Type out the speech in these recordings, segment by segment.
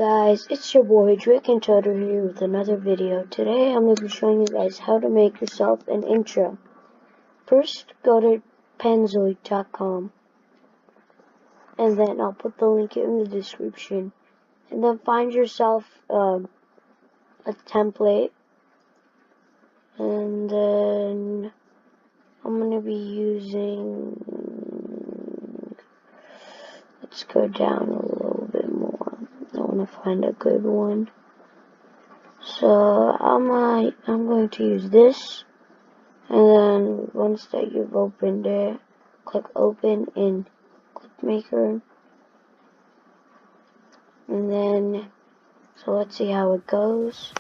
Guys, it's your boy Drake and Toto here with another video. Today I'm going to be showing you guys how to make yourself an intro. First, go to Panzoid.com and then I'll put the link in the description. And then find yourself a template, and then I'm going to be using, let's go down a little bit more. I want to find a good one. So I'm going to use this, and then once that you've opened it, click open in Clipmaker, and then so let's see how it goes.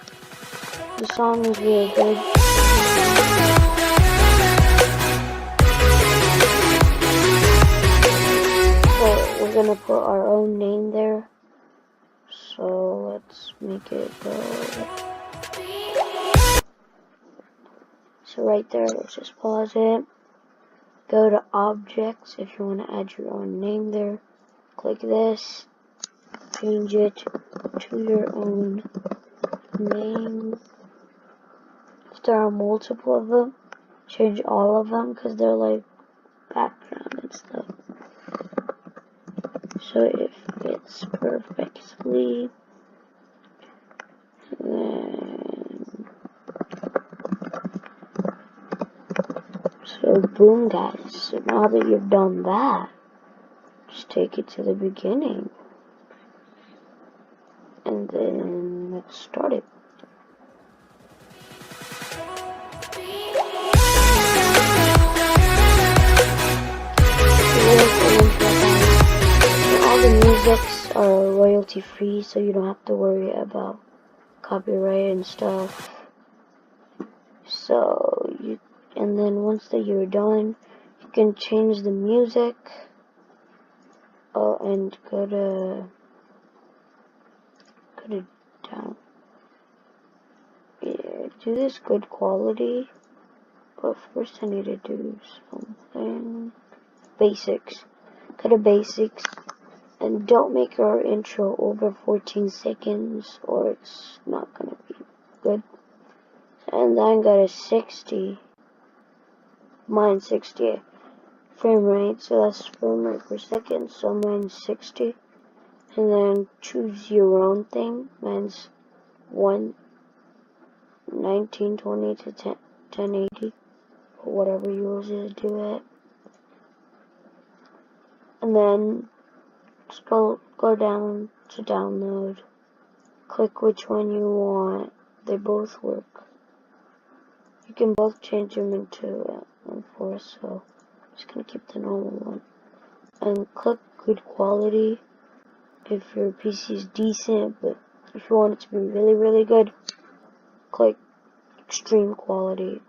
The song is really good. So we're gonna put our own name there. So let's make it go. So right there, let's just pause it. Go to objects if you want to add your own name there. Click this. Change it to your own name. If there are multiple of them, change all of them because they're like background and stuff. So it fits perfectly. So boom, guys. So now that you've done that, just take it to the beginning. And then let's start it. All the musics are royalty free, so you don't have to worry about copyright and stuff. So and then once that you're done, you can change the music. Oh, and go to down. Yeah, do this good quality. But first I need to do something. Basics. Go to basics. And don't make your intro over 14 seconds or it's not gonna be good. And then go to 60. Mine's 60 frame rate, so that's frame rate per second. So mine's 60. And then choose your own thing. Mine's 1920 to 1080. Or whatever yours is, do it. And then go down to download. Click which one you want. They both work. You can both change them into M4, so I'm just gonna keep the normal one. And click good quality if your PC is decent, but if you want it to be really, really good, click extreme quality,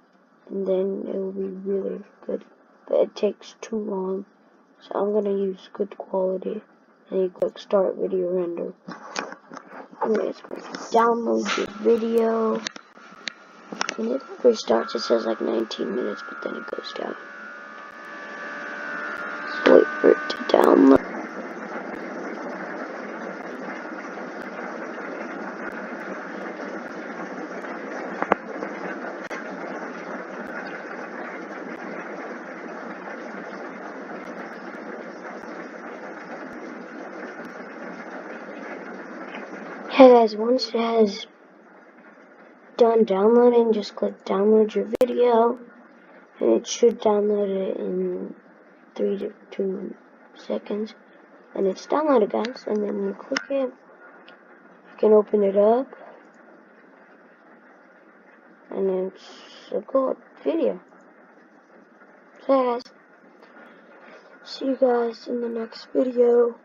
and then it will be really good. But it takes too long, so I'm gonna use good quality. And you click start video render. And then it's going to download your video. When it first starts, it says like 19 minutes, but then it goes down. So wait for it to download. Hey guys, once it has done downloading, just click download your video, and it should download it in 3 to 2 seconds. And it's downloaded, guys, and then you click it, you can open it up, and it's a good video. So yeah, guys, see you guys in the next video.